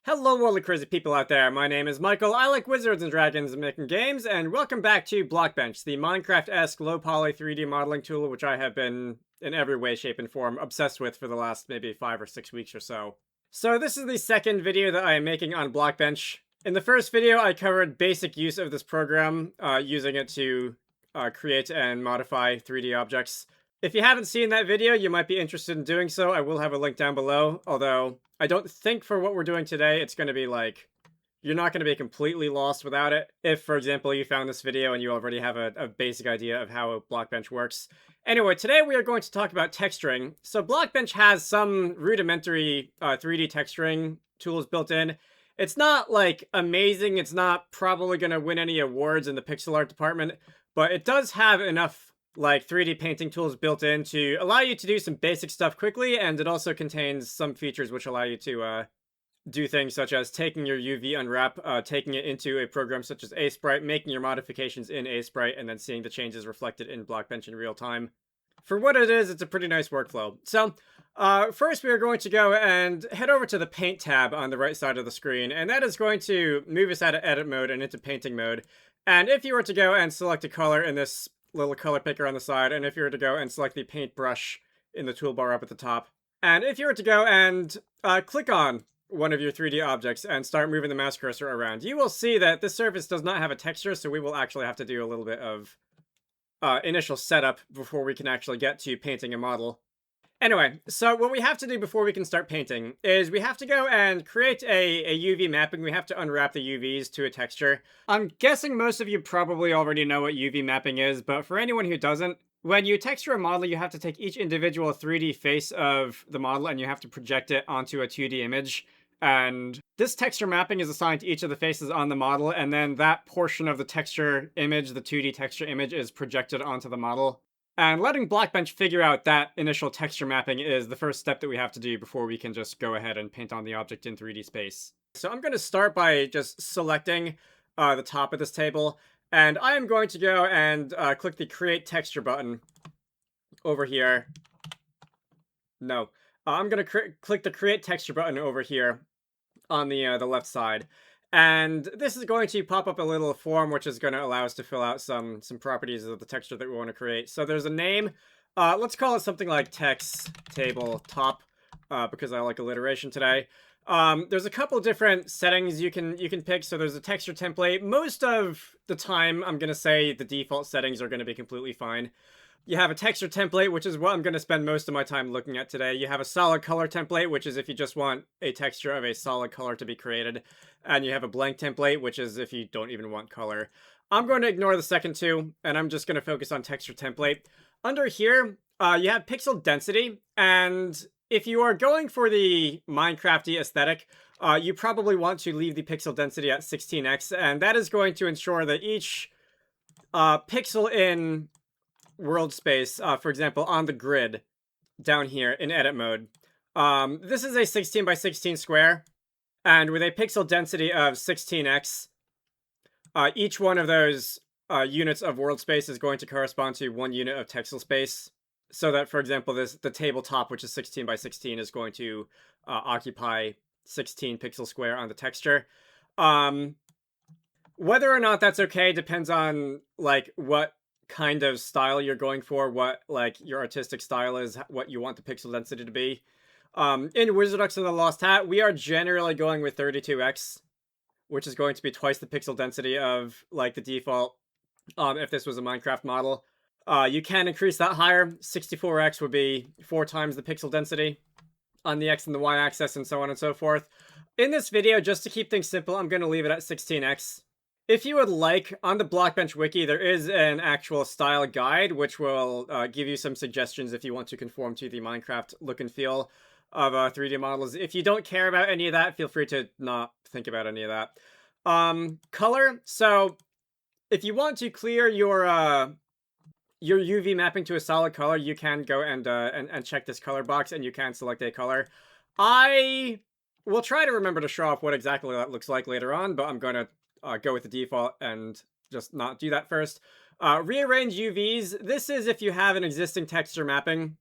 Hello, all the crazy people out there. My name is Michael. I like wizards and dragons and making games, and welcome back to Blockbench, the Minecraft-esque low-poly 3D modeling tool, which I have been, in every way, shape, and form, obsessed with for the last maybe 5 or 6 weeks or so. So this is the second video that I am making on Blockbench. In the first video, I covered basic use of this program, using it to create and modify 3D objects. If you haven't seen that video, you might be interested in doing so. I will have a link down below, although I don't think for what we're doing today, it's going to be like, you're not going to be completely lost without it. If, for example, you found this video and you already have a basic idea of how a Blockbench works. Anyway, today we are going to talk about texturing. So Blockbench has some rudimentary 3D texturing tools built in. It's not, like, amazing. It's not probably going to win any awards in the pixel art department, but it does have enough like 3D painting tools built in to allow you to do some basic stuff quickly, and it also contains some features which allow you to do things such as taking your UV unwrap, taking it into a program such as Sprite, making your modifications in Sprite, and then seeing the changes reflected in Blockbench in real time. For what it is, it's a pretty nice workflow. So, first we are going to go and head over to the Paint tab on the right side of the screen, and that is going to move us out of edit mode and into painting mode. And if you were to go and select a color in this little color picker on the side, and if you were to go and select the paintbrush in the toolbar up at the top, and if you were to go and click on one of your 3D objects and start moving the mouse cursor around, you will see that this surface does not have a texture, so we will actually have to do a little bit of initial setup before we can actually get to painting a model. Anyway, so what we have to do before we can start painting is we have to go and create a UV mapping. We have to unwrap the UVs to a texture. I'm guessing most of you probably already know what UV mapping is, but for anyone who doesn't, when you texture a model, you have to take each individual 3D face of the model and you have to project it onto a 2D image. And this texture mapping is assigned to each of the faces on the model, and then that portion of the texture image, the 2D texture image, is projected onto the model. And letting Blockbench figure out that initial texture mapping is the first step that we have to do before we can just go ahead and paint on the object in 3D space. So I'm going to start by just selecting the top of this table, and I am going to go and click the Create Texture button over here. No, I'm going to click the Create Texture button over here on the left side. And this is going to pop up a little form which is going to allow us to fill out some properties of the texture that we want to create. So there's a name. Let's call it something like text table top, because I like alliteration today. There's a couple different settings you can pick. So there's a texture template. Most of the time, I'm going to say the default settings are going to be completely fine. You have a texture template, which is what I'm going to spend most of my time looking at today. You have a solid color template, which is if you just want a texture of a solid color to be created. And you have a blank template, which is if you don't even want color. I'm going to ignore the second two, and I'm just going to focus on texture template. Under here, you have pixel density, and if you are going for the Minecrafty aesthetic, you probably want to leave the pixel density at 16x, and that is going to ensure that each pixel in world space, for example, on the grid down here in edit mode. This is a 16 by 16 square, and with a pixel density of 16x, each one of those units of world space is going to correspond to 1 unit of texel space. So that, for example, the tabletop, which is 16 by 16, is going to occupy 16 pixel square on the texture. Whether or not that's okay depends on like what kind of style you're going for, what like your artistic style is, what you want the pixel density to be. In Wizarducks and the Lost Hat, we are generally going with 32x, which is going to be twice the pixel density of like the default if this was a Minecraft model. You can increase that higher. 64x would be 4 times the pixel density on the X and the Y axis, and so on and so forth. In this video, just to keep things simple, I'm going to leave it at 16x. If you would like, on the Blockbench wiki, there is an actual style guide, which will give you some suggestions if you want to conform to the Minecraft look and feel of 3D models. If you don't care about any of that, feel free to not think about any of that. Color. So, if you want to clear your UV mapping to a solid color, you can go and check this color box, and you can select a color. I will try to remember to show off what exactly that looks like later on, but I'm going to go with the default and just not do that first. Rearrange UVs. This is if you have an existing texture mapping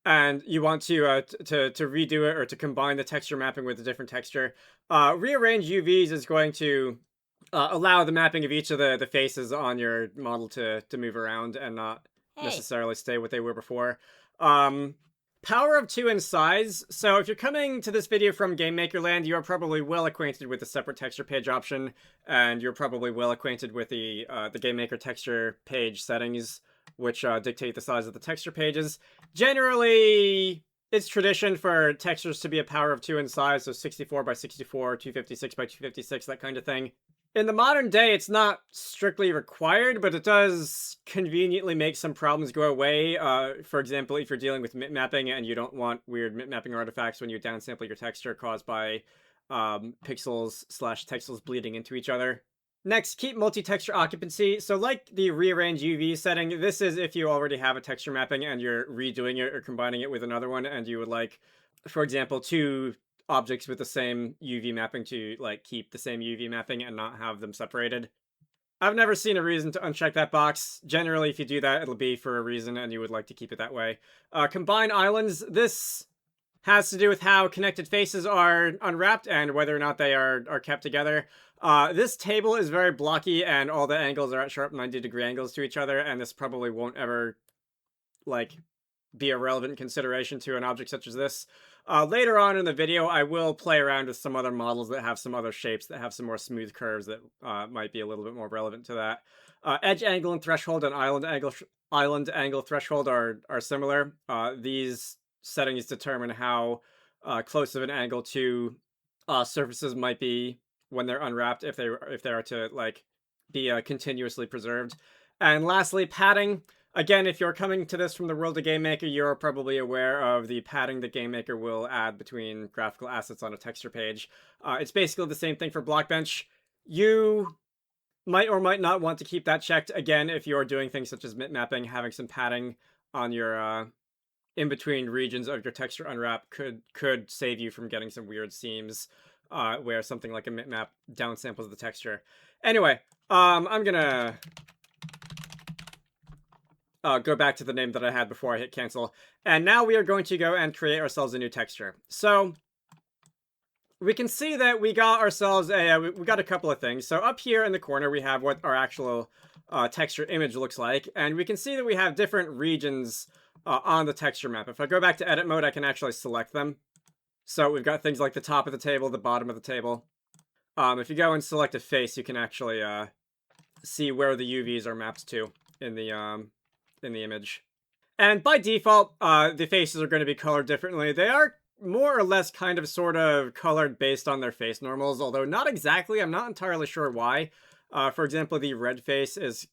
and you want to redo it or to combine the texture mapping with a different texture, rearrange UVs is going to allow the mapping of each of the faces on your model to move around and not Hey. necessarily stay what they were before. Um, Power of 2 in size. So if you're coming to this video from GameMaker land, you are probably well acquainted with the separate texture page option, and you're probably well acquainted with the GameMaker texture page settings, which dictate the size of the texture pages. Generally, it's tradition for textures to be a power of 2 in size, so 64 by 64, 256 by 256, that kind of thing. In the modern day, it's not strictly required, but it does conveniently make some problems go away. For example, if you're dealing with mapping and you don't want weird mapping artifacts when you downsample your texture caused by pixels/texels bleeding into each other. Next, keep multi-texture occupancy. So like the rearrange UV setting, this is if you already have a texture mapping and you're redoing it or combining it with another one, and you would like, for example, two objects with the same UV mapping to like keep the same UV mapping and not have them separated. I've never seen a reason to uncheck that box. Generally, if you do that, it'll be for a reason and you would like to keep it that way. Combine islands. This has to do with how connected faces are unwrapped and whether or not they are kept together. This table is very blocky and all the angles are at sharp 90-degree angles to each other, and this probably won't ever like be a relevant consideration to an object such as this. Later on in the video, I will play around with some other models that have some other shapes that have some more smooth curves that might be a little bit more relevant to that. Edge angle and threshold and island angle threshold are similar. These settings determine how close of an angle to surfaces might be when they're unwrapped, if they are to like be continuously preserved. And lastly, padding. Again, if you're coming to this from the world of GameMaker, you're probably aware of the padding that GameMaker will add between graphical assets on a texture page. It's basically the same thing for Blockbench. You might or might not want to keep that checked. Again, if you're doing things such as mapping, having some padding on your in-between regions of your texture unwrap could save you from getting some weird seams where something like a map downsamples the texture. Anyway, I'm gonna go back to the name that I had before I hit cancel. And now we are going to go and create ourselves a new texture. So we can see that we got ourselves we got a couple of things. So up here in the corner, we have what our actual texture image looks like. And we can see that we have different regions on the texture map. If I go back to edit mode, I can actually select them. So we've got things like the top of the table, the bottom of the table. If you go and select a face, you can actually see where the UVs are mapped to in the image. And by default, the faces are going to be colored differently. They are more or less kind of sort of colored based on their face normals, although not exactly. I'm not entirely sure why. For example, the red face is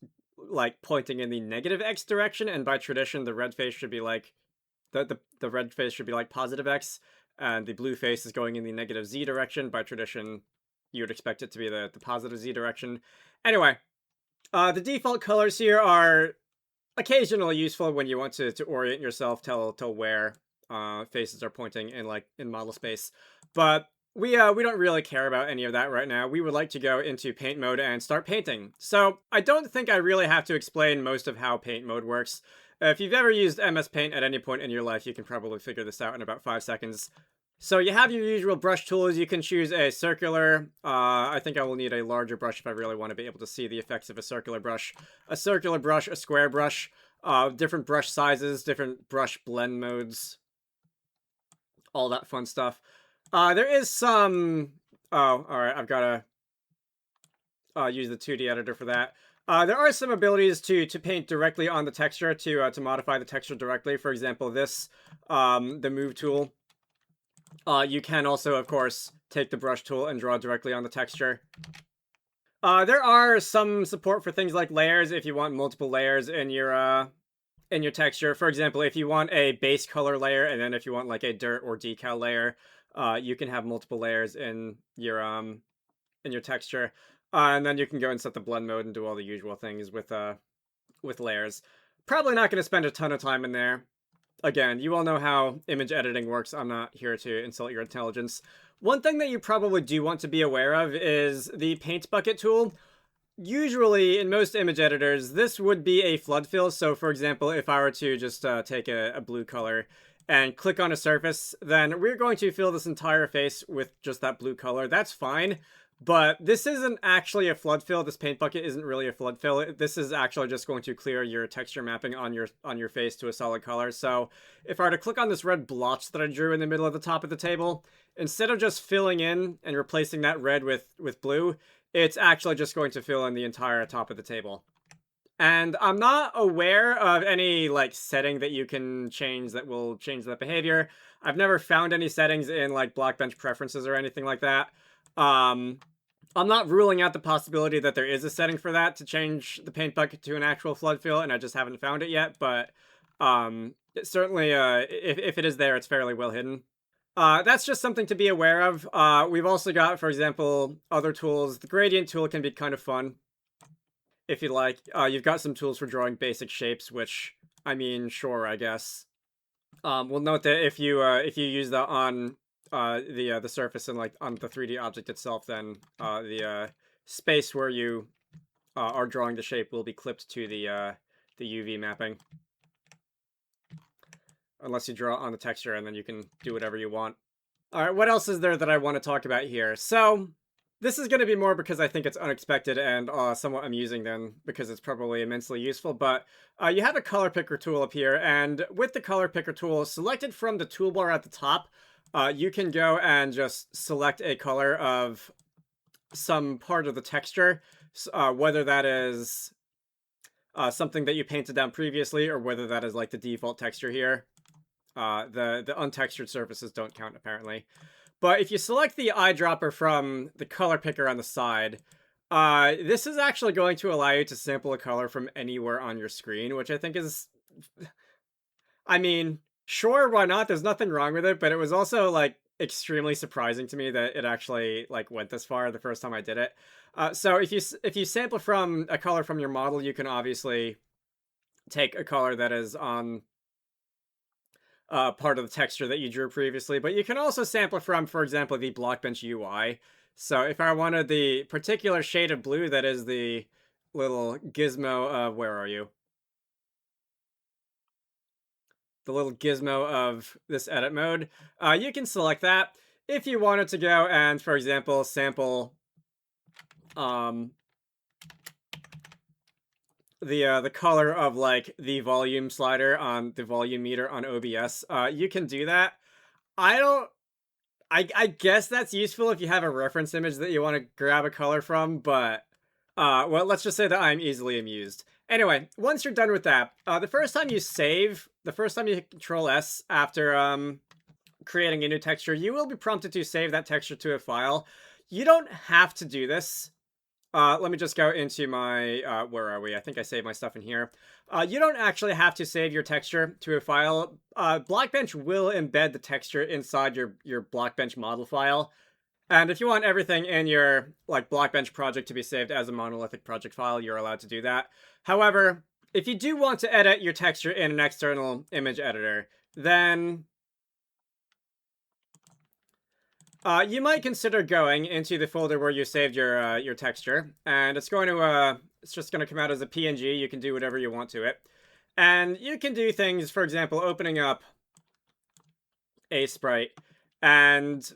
like pointing in the negative X direction, and by tradition, the red face should be like the red face should be like positive X, and the blue face is going in the negative Z direction. By tradition, you would expect it to be the positive Z direction. Anyway, the default colors here are occasionally useful when you want to orient yourself, tell where faces are pointing in model space, but we don't really care about any of that right now. We would like to go into paint mode and start painting. So I don't think I really have to explain most of how paint mode works. If you've ever used MS Paint at any point in your life, you can probably figure this out in about 5 seconds. So you have your usual brush tools. You can choose a circular. I think I will need a larger brush if I really want to be able to see the effects of a circular brush. A circular brush, a square brush, different brush sizes, different brush blend modes, all that fun stuff. There is some... Oh, alright, I've got to use the 2D editor for that. There are some abilities to paint directly on the texture, to modify the texture directly. For example, this, the move tool. You can also, of course, take the brush tool and draw directly on the texture. There are some support for things like layers if you want multiple layers in your texture. For example, if you want a base color layer, and then if you want like a dirt or decal layer, you can have multiple layers in your texture. And then you can go and set the blend mode and do all the usual things with layers. Probably not going to spend a ton of time in there. Again, you all know how image editing works. I'm not here to insult your intelligence. One thing that you probably do want to be aware of is the paint bucket tool. Usually, in most image editors, this would be a flood fill. So, for example, if I were to just take a blue color and click on a surface, then we're going to fill this entire face with just that blue color. That's fine. But this isn't actually a flood fill. This paint bucket isn't really a flood fill. This is actually just going to clear your texture mapping on your face to a solid color. So if I were to click on this red blotch that I drew in the middle of the top of the table, instead of just filling in and replacing that red with blue, it's actually just going to fill in the entire top of the table. And I'm not aware of any like setting that you can change that will change that behavior. I've never found any settings in like Blockbench preferences or anything like that. I'm not ruling out the possibility that there is a setting for that to change the paint bucket to an actual flood fill, and I just haven't found it yet. But it certainly, if it is there, it's fairly well hidden. That's just something to be aware of. We've also got, for example, other tools. The gradient tool can be kind of fun if you like. You've got some tools for drawing basic shapes, which, I mean, sure, I guess. We'll note that if you use that on the surface and like on the 3D object itself, then the space where you are drawing the shape will be clipped to the UV mapping. Unless you draw on the texture, and then you can do whatever you want. Alright, what else is there that I want to talk about here? So, this is going to be more because I think it's unexpected and somewhat amusing than because it's probably immensely useful, but you have a color picker tool up here, and with the color picker tool selected from the toolbar at the top, you can go and just select a color of some part of the texture, whether that is something that you painted down previously, or whether that is like the default texture here. The untextured surfaces don't count, apparently. But if you select the eyedropper from the color picker on the side, this is actually going to allow you to sample a color from anywhere on your screen, which I think is... I mean, sure, why not? There's nothing wrong with it, but it was also, like, extremely surprising to me that it actually, like, went this far the first time I did it. So if you sample from a color from your model, you can obviously take a color that is on... part of the texture that you drew previously, but you can also sample from, for example, the Blockbench UI. So if I wanted the particular shade of blue that is the little gizmo of, where are you? The little gizmo of this edit mode, you can select that. If you wanted to go and, for example, sample the color of like the volume slider on the volume meter on OBS, you can do that. I guess that's useful if you have a reference image that you want to grab a color from, but well, let's just say that I'm easily amused. Anyway, once you're done with that, the first time you hit Control S after creating a new texture, you will be prompted to save that texture to a file. You don't have to do this. Let me just go into my, where are we? I think I saved my stuff in here. You don't actually have to save your texture to a file. Blockbench will embed the texture inside your Blockbench model file. And if you want everything in your, like, Blockbench project to be saved as a monolithic project file, you're allowed to do that. However, if you do want to edit your texture in an external image editor, then... you might consider going into the folder where you saved your texture, and it's just going to come out as a PNG. You can do whatever you want to it, and you can do things, for example, opening up a sprite, and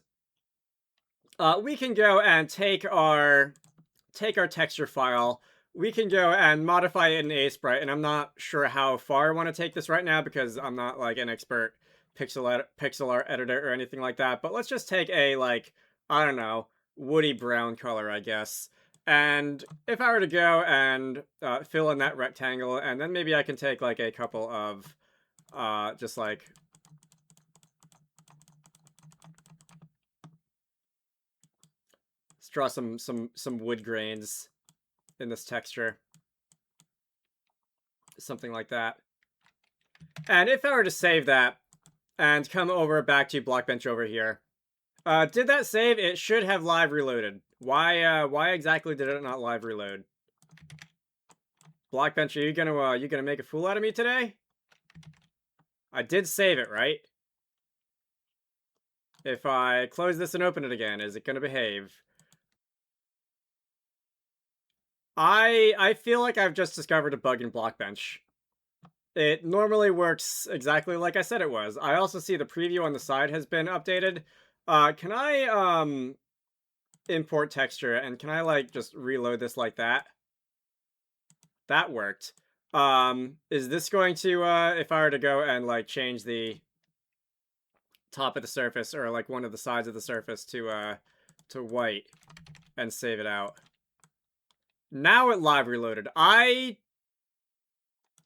we can go and take our texture file. We can go and modify it in a sprite, and I'm not sure how far I want to take this right now because I'm not like an expert pixel art editor or anything like that, but let's just take a, like, I don't know, woody brown color, I guess. And if I were to go and fill in that rectangle, and then maybe I can take like a couple of just like let's draw some wood grains in this texture, something like that. And if I were to save that and come over back to Blockbench over here. Did that save? It should have live reloaded. Why exactly did it not live reload? Blockbench, are you gonna make a fool out of me today? I did save it, right? If I close this and open it again, is it gonna behave? I feel like I've just discovered a bug in Blockbench. It normally works exactly like I said it was. I also see the preview on the side has been updated. Can I, import texture, and can I, like, just reload this like that? That worked. Is this going to, if I were to go and, like, change the top of the surface, or, like, one of the sides of the surface to white, and save it out. Now it live reloaded. I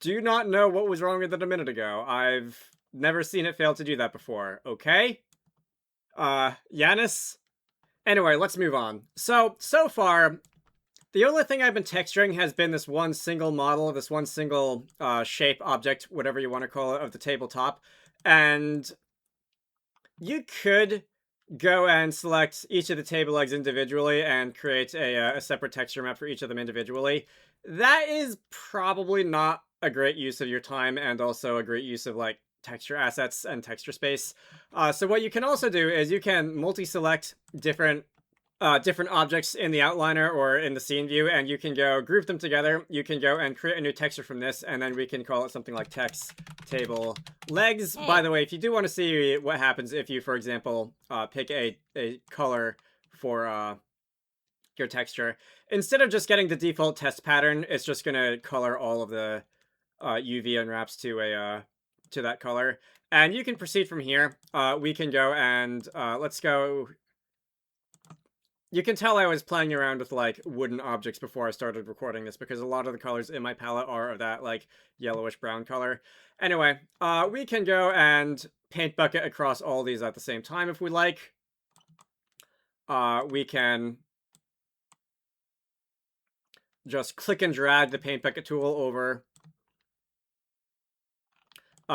do not know what was wrong with it a minute ago. I've never seen it fail to do that before. Okay? Yanis? Anyway, let's move on. So far, the only thing I've been texturing has been this one single model, this one single shape, object, whatever you want to call it, of the tabletop. And you could go and select each of the table legs individually and create a separate texture map for each of them individually. That is probably not a great use of your time, and also a great use of, like, texture assets and texture space. So what you can also do is you can multi-select different objects in the outliner or in the scene view, and you can go group them together. You can go and create a new texture from this, and then we can call it something like text table legs. Hey. By the way, if you do want to see what happens if you, for example, pick a color for your texture, instead of just getting the default test pattern, it's just gonna color all of the UV unwraps to that color, and you can proceed from here. We can go and let's go. You can tell I was playing around with, like, wooden objects before I started recording this, because a lot of the colors in my palette are of that, like, yellowish brown color. Anyway, we can go and paint bucket across all these at the same time if we like. We can just click and drag the paint bucket tool over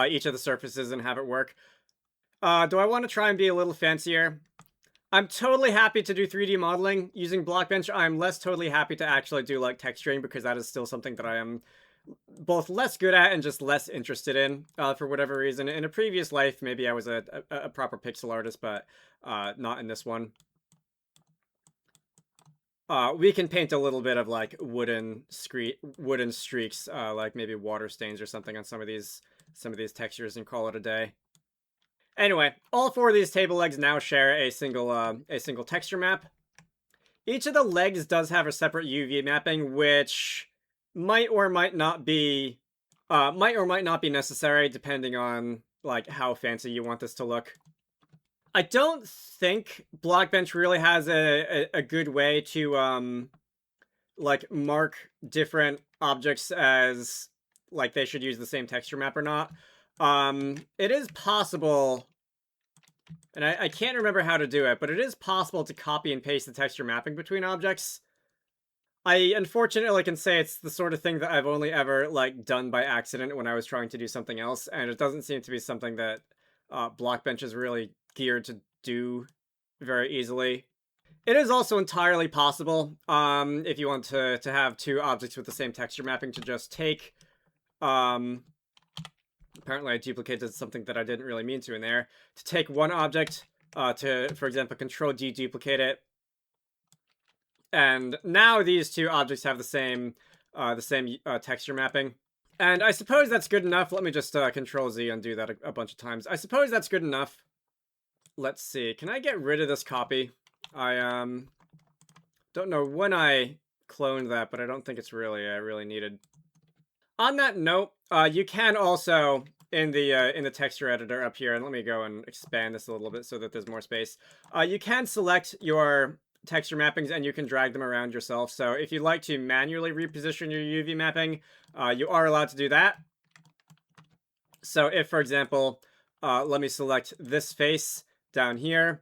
each of the surfaces and have it work. Do I want to try and be a little fancier? I'm totally happy to do 3D modeling using Blockbench. I'm totally happy to actually do, like, texturing, because that is still something that I am both less good at and just less interested in, for whatever reason. In a previous life, maybe I was a proper pixel artist, but not in this one. We can paint a little bit of, like, wooden streaks, like maybe water stains or something on some of these textures, and call it a day. Anyway, all four of these table legs now share a single texture map. Each of the legs does have a separate UV mapping, which might or might not be necessary, depending on, like, how fancy you want this to look. I don't think Blockbench really has a good way to like, mark different objects as, like, they should use the same texture map or not. It is possible, and I can't remember how to do it, but it is possible to copy and paste the texture mapping between objects. I unfortunately can say it's the sort of thing that I've only ever, like, done by accident when I was trying to do something else, and it doesn't seem to be something that Blockbench is really geared to do very easily. It is also entirely possible, if you want to have two objects with the same texture mapping, to just take, apparently I duplicated something that I didn't really mean to in there, to take one object, to, for example, Control D duplicate it, and now these two objects have the same texture mapping. And I suppose that's good enough. Let me just Control Z undo that a bunch of times. I suppose that's good enough. Let's see. Can I get rid of this copy? I don't know when I cloned that, but I don't think it's really needed. On that note, you can also, in the texture editor up here, and let me go and expand this a little bit so that there's more space. You can select your texture mappings and you can drag them around yourself. So if you'd like to manually reposition your UV mapping, you are allowed to do that. So if, for example, let me select this face down here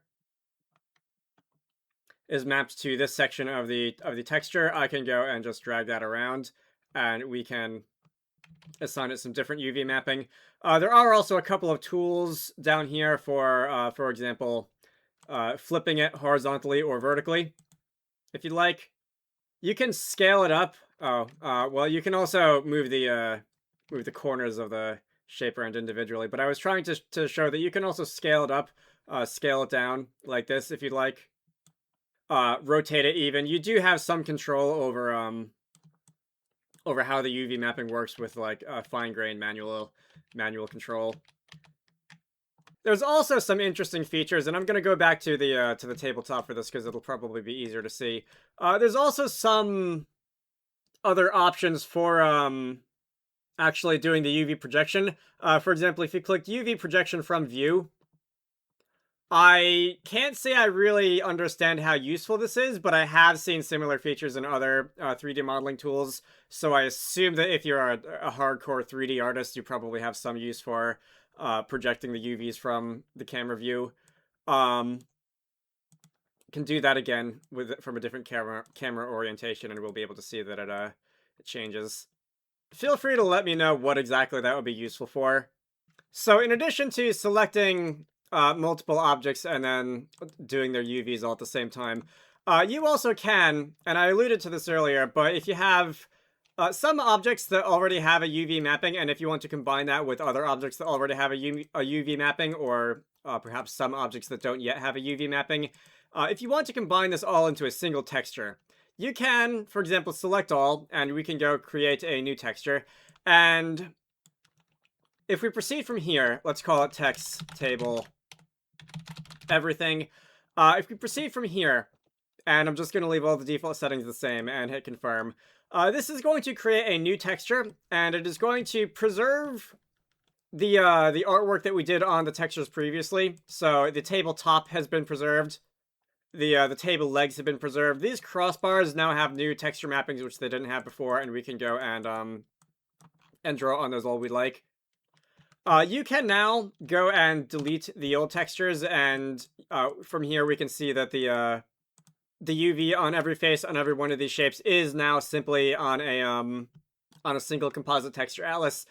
is mapped to this section of the texture, I can go and just drag that around, and we can assign it some different UV mapping. There are also a couple of tools down here for example, flipping it horizontally or vertically, if you'd like. You can scale it up. Well, you can also move the corners of the shape around individually, but I was trying to show that you can also scale it up, scale it down like this if you'd like. Rotate it even. You do have some control over over how the UV mapping works with like fine-grained manual control. There's also some interesting features, and I'm gonna go back to the tabletop for this because it'll probably be easier to see. There's also some other options for actually doing the UV projection. For example, if you click UV projection from view, I can't say I really understand how useful this is, but I have seen similar features in other 3D modeling tools, so I assume that if you're a hardcore 3D artist, you probably have some use for projecting the UVs from the camera view. Can do that again from a different camera orientation, and we'll be able to see that it changes. Feel free to let me know what exactly that would be useful for. So in addition to selecting multiple objects and then doing their UVs all at the same time, you also can, and I alluded to this earlier, but if you have some objects that already have a UV mapping, and if you want to combine that with other objects that already have a UV mapping, or perhaps some objects that don't yet have a UV mapping, if you want to combine this all into a single texture, you can, for example, select all, and we can go create a new texture. And if we proceed from here, let's call it text table everything. If we proceed from here, and I'm just going to leave all the default settings the same and hit confirm, this is going to create a new texture, and it is going to preserve the artwork that we did on the textures previously. So the table top has been preserved. The table legs have been preserved. These crossbars now have new texture mappings, which they didn't have before, and we can go and draw on those all we like. You can now go and delete the old textures, and from here we can see that the UV on every face on every one of these shapes is now simply on a single composite texture atlas.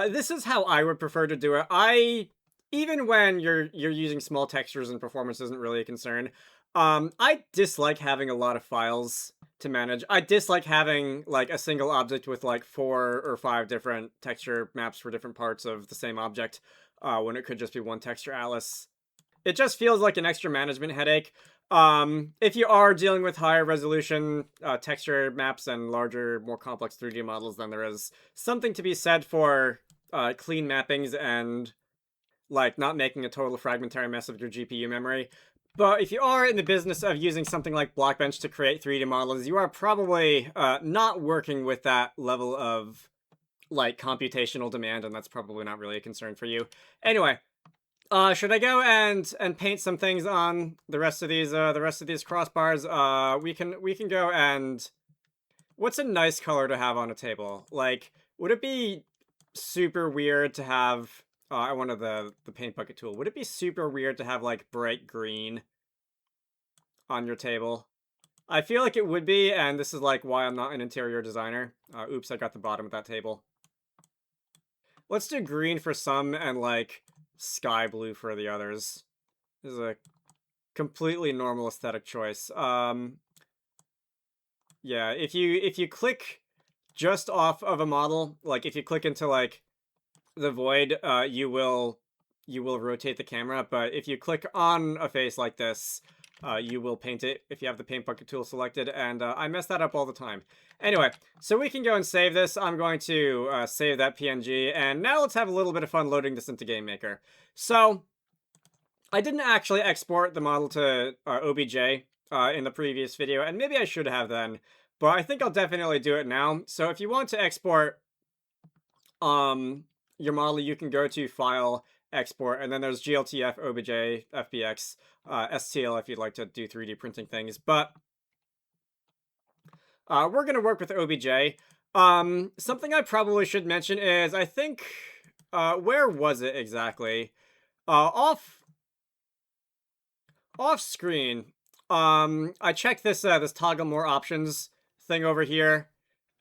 This is how I would prefer to do it. Even when you're using small textures and performance isn't really a concern, I dislike having a lot of files to manage. I dislike having like a single object with like 4 or 5 different texture maps for different parts of the same object, when it could just be one texture atlas. It just feels like an extra management headache. If you are dealing with higher resolution texture maps and larger, more complex 3D models, then there is something to be said for clean mappings and like not making a total fragmentary mess of your GPU memory. But if you are in the business of using something like Blockbench to create 3D models, you are probably not working with that level of like computational demand, and that's probably not really a concern for you. Anyway, should I go and paint some things on the rest of these crossbars? We can go and what's a nice color to have on a table? Like, would it be super weird to have I wanted the paint bucket tool. Would it be super weird to have like bright green on your table? I feel like it would be, and this is like why I'm not an interior designer. Oops, I got the bottom of that table. Let's do green for some and like sky blue for the others. This is a completely normal aesthetic choice. Yeah, if you click just off of a model, like if you click into like the void, you will rotate the camera, but if you click on a face like this, you will paint it if you have the paint bucket tool selected, and I mess that up all the time. Anyway, so we can go and save this. I'm going to save that PNG, and now let's have a little bit of fun loading this into GameMaker. So, I didn't actually export the model to OBJ in the previous video, and maybe I should have then, but I think I'll definitely do it now. So if you want to export your model, you can go to File, Export, and then there's GLTF, OBJ, FBX, STL if you'd like to do 3D printing things. But we're going to work with OBJ. Something I probably should mention is, I think, where was it exactly? Off screen, I checked this this toggle more options thing over here,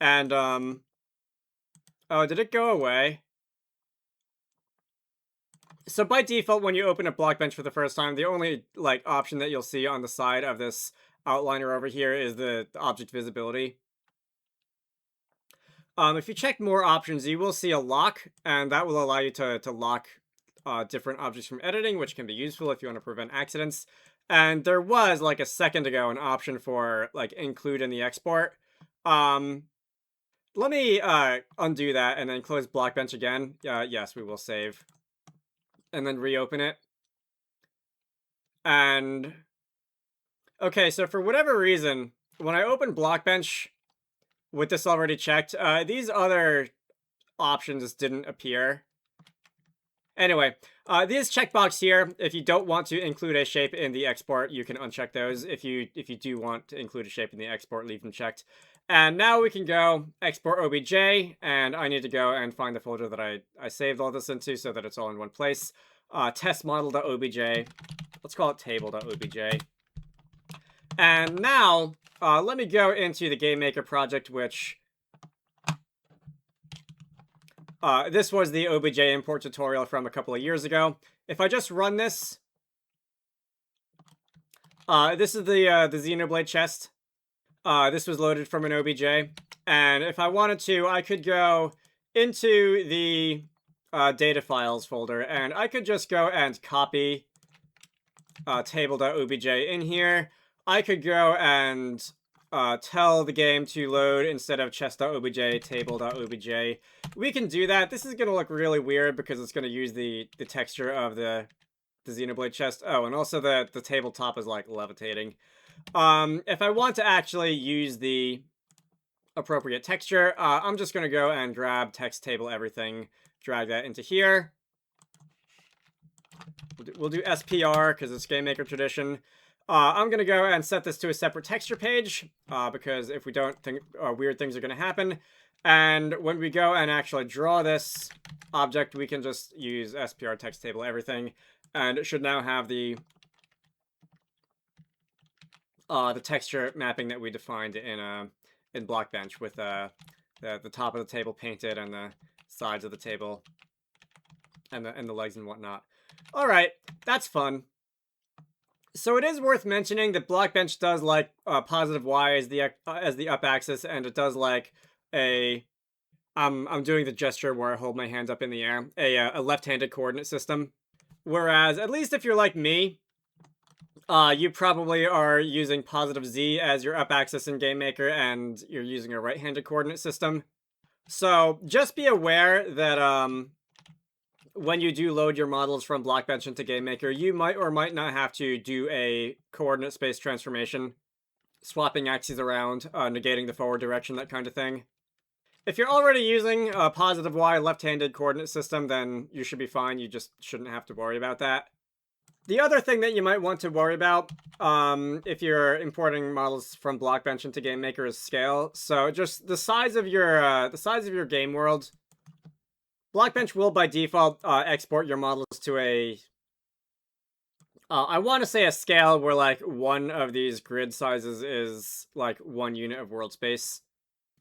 and oh, did it go away? So by default, when you open up Blockbench for the first time, the only like option that you'll see on the side of this outliner over here is the object visibility. If you check more options, you will see a lock, and that will allow you to lock different objects from editing, which can be useful if you want to prevent accidents. And there was, like a second ago, an option for like include in the export. let me undo that and then close Blockbench again. Yes, we will save. And then reopen it. And okay, so for whatever reason, when I open Blockbench with this already checked, these other options didn't appear. Anyway, these checkbox here, if you don't want to include a shape in the export, you can uncheck those. If you do want to include a shape in the export, leave them checked. And now we can go export obj, and I need to go and find the folder that I saved all this into so that it's all in one place. Test model.obj. Let's call it table.obj. And now, let me go into the GameMaker project, which this was the OBJ import tutorial from a couple of years ago. If I just run this, this is the Xenoblade chest. This was loaded from an OBJ. And if I wanted to, I could go into the data files folder, and I could just go and copy table.obj in here. I could go and tell the game to load instead of chest.obj, table.obj. We can do that. This is going to look really weird because it's going to use the texture of the Xenoblade chest. Oh, and also the tabletop is like levitating. If I want to actually use the appropriate texture, I'm just going to go and grab text table everything, drag that into here. We'll do SPR because it's GameMaker tradition. I'm going to go and set this to a separate texture page because if we don't, think weird things are going to happen. And when we go and actually draw this object, we can just use SPR text table everything, and it should now have the texture mapping that we defined in Blockbench with the top of the table painted and the sides of the table and the legs and whatnot. All right, that's fun. So it is worth mentioning that Blockbench does like positive Y as the up axis, and it does like a I'm doing the gesture where I hold my hands up in the air, a left-handed coordinate system. Whereas, at least if you're like me, you probably are using positive Z as your up axis in GameMaker, and you're using a right-handed coordinate system. So just be aware that when you do load your models from Blockbench into GameMaker, you might or might not have to do a coordinate space transformation, swapping axes around, negating the forward direction, that kind of thing. If you're already using a positive Y left-handed coordinate system, then you should be fine. You just shouldn't have to worry about that. The other thing that you might want to worry about if you're importing models from Blockbench into GameMaker is scale. So just the size of your game world. Blockbench will by default export your models to a I want to say a scale where like one of these grid sizes is like 1 unit of world space.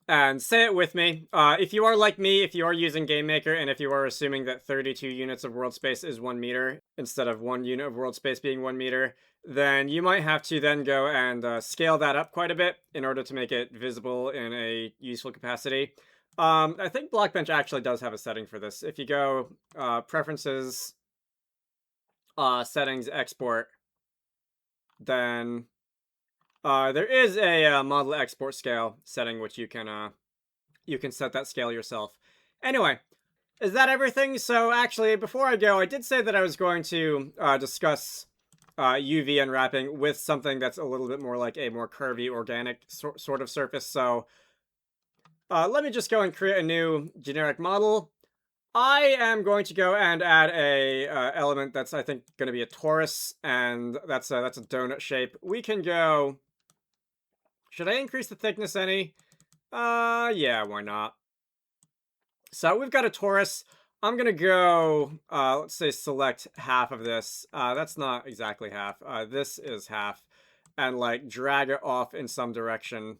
And say it with me. If you are like me, if you are using GameMaker, and if you are assuming that 32 units of world space is 1 meter, instead of 1 unit of world space being 1 meter, then you might have to then go and scale that up quite a bit in order to make it visible in a useful capacity. I think Blockbench actually does have a setting for this. If you go Preferences, Settings, Export, then there is a model export scale setting which you can set that scale yourself. Anyway, is that everything? So actually, before I go, I did say that I was going to discuss UV unwrapping with something that's a little bit more like a more curvy, organic sort of surface. So let me just go and create a new generic model. I am going to go and add a element that's, I think, going to be a torus, and that's a donut shape. We can go. Should I increase the thickness any? Yeah, why not? So we've got a torus. I'm gonna go, let's say select half of this. That's not exactly half. This is half. And like drag it off in some direction.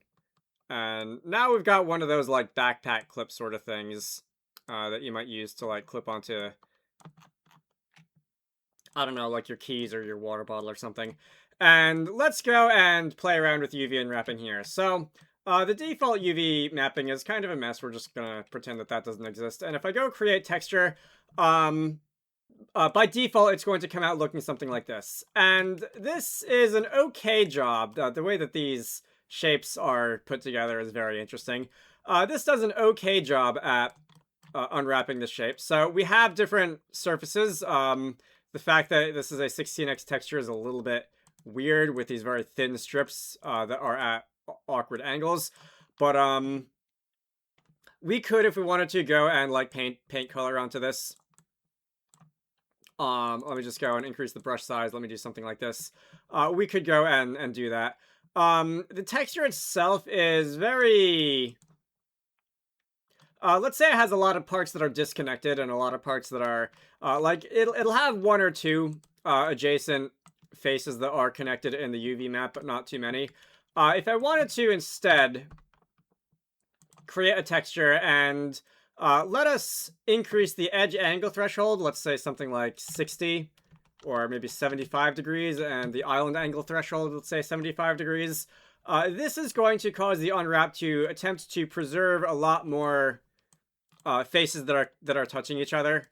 And now we've got one of those like backpack clip sort of things that you might use to like clip onto, I don't know, like your keys or your water bottle or something. And let's go and play around with UV unwrapping here. So the default UV mapping is kind of a mess. We're just gonna pretend that that doesn't exist. And if I go create texture, by default, it's going to come out looking something like this. And this is an okay job. The way that these shapes are put together is very interesting. This does an okay job at unwrapping the shape. So we have different surfaces. The fact that this is a 16x texture is a little bit weird with these very thin strips that are at awkward angles. But we could, if we wanted to, go and like paint color onto this. Let me just go and increase the brush size. Let me do something like this. We could go and do that. The texture itself is very... let's say it has a lot of parts that are disconnected and a lot of parts that are, like, it'll have one or two adjacent faces that are connected in the UV map, but not too many. If I wanted to instead create a texture and let us increase the edge angle threshold, let's say something like 60 or maybe 75 degrees, and the island angle threshold, let's say 75 degrees. This is going to cause the unwrap to attempt to preserve a lot more faces that are touching each other.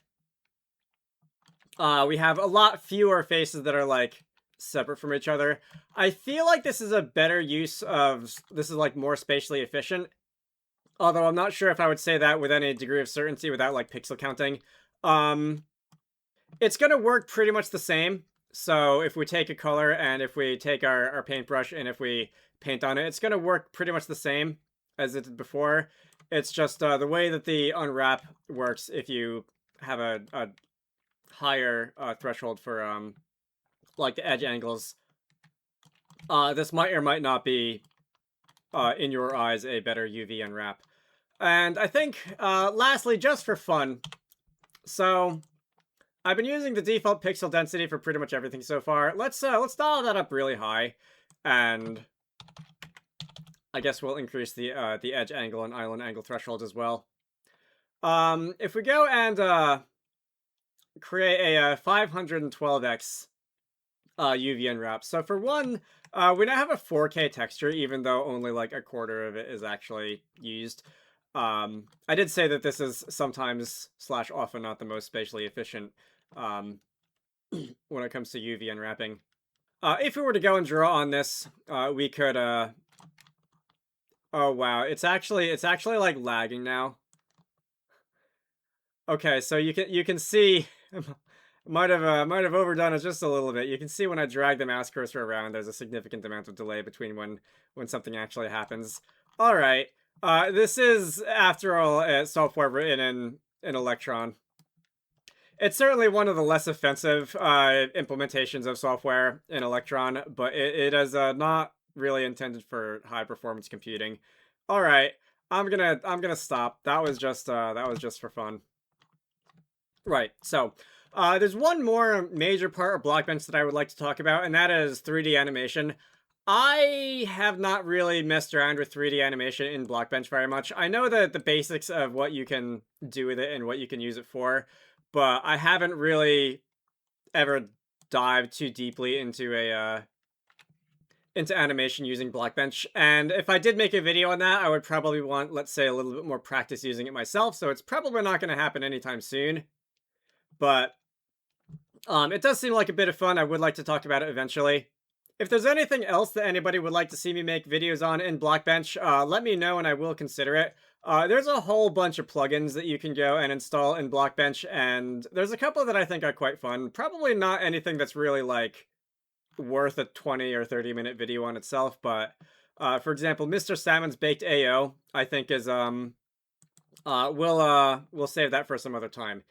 We have a lot fewer faces that are like separate from each other. I feel like this is a better use of, this is like more spatially efficient. Although I'm not sure if I would say that with any degree of certainty without like pixel counting. It's gonna work pretty much the same. So if we take a color and if we take our paintbrush and if we paint on it, it's gonna work pretty much the same as it did before. It's just the way that the unwrap works. If you have a higher threshold for like the edge angles, this might or might not be in your eyes a better UV unwrap. And I think lastly, just for fun, so I've been using the default pixel density for pretty much everything so far. Let's dial that up really high, and I guess we'll increase the edge angle and island angle threshold as well. If we go and create a 512x UV unwrap. So for one, we now have a 4K texture, even though only like a quarter of it is actually used. I did say that this is sometimes / often not the most spatially efficient when it comes to UV unwrapping. If we were to go and draw on this, we could oh wow, it's actually like lagging now. Okay, so you can see might have overdone it just a little bit. You can see when I drag the mouse cursor around, there's a significant amount of delay between when something actually happens. All right. This is, after all, software written in Electron. It's certainly one of the less offensive implementations of software in Electron, but it is not really intended for high performance computing. All right, I'm gonna stop. That was just for fun. Right. So, there's one more major part of Blockbench that I would like to talk about, and that is 3D animation. I have not really messed around with 3D animation in Blockbench very much. I know the basics of what you can do with it and what you can use it for, but I haven't really ever dived too deeply into into animation using Blockbench. And if I did make a video on that, I would probably want, let's say, a little bit more practice using it myself, so it's probably not going to happen anytime soon. But it does seem like a bit of fun. I would like to talk about it eventually. If there's anything else that anybody would like to see me make videos on in Blockbench, let me know and I will consider it. There's a whole bunch of plugins that you can go and install in Blockbench, and there's a couple that I think are quite fun. Probably not anything that's really, like, worth a 20 or 30-minute video on itself, but, for example, Mr. Salmon's Baked AO, I think is, we'll save that for some other time.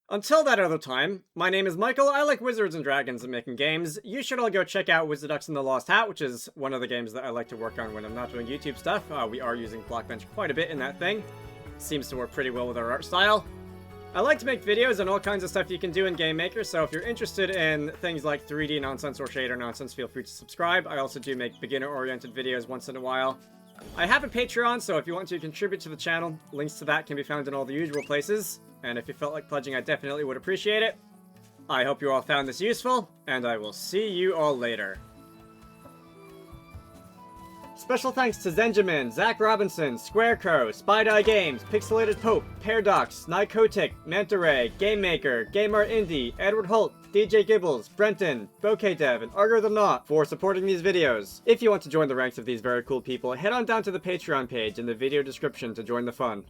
Until that other time, my name is Michael, I like Wizards and Dragons and making games. You should all go check out Wizarducks and the Lost Hat, which is one of the games that I like to work on when I'm not doing YouTube stuff. We are using Blockbench quite a bit in that thing. Seems to work pretty well with our art style. I like to make videos and all kinds of stuff you can do in GameMaker, so if you're interested in things like 3D nonsense or shader nonsense, feel free to subscribe. I also do make beginner-oriented videos once in a while. I have a Patreon, so if you want to contribute to the channel, links to that can be found in all the usual places. And if you felt like pledging, I definitely would appreciate it. I hope you all found this useful, and I will see you all later. Special thanks to Zenjamin, Zach Robinson, Squarecrow, Spide-Eye Games, Pixelated Pope, Paradox, Nykotic, Manta Ray, GameMaker, GameArt Indie, Edward Holt, DJ Gibbles, Brenton, Bouquet Dev, and Argo the Knot for supporting these videos. If you want to join the ranks of these very cool people, head on down to the Patreon page in the video description to join the fun.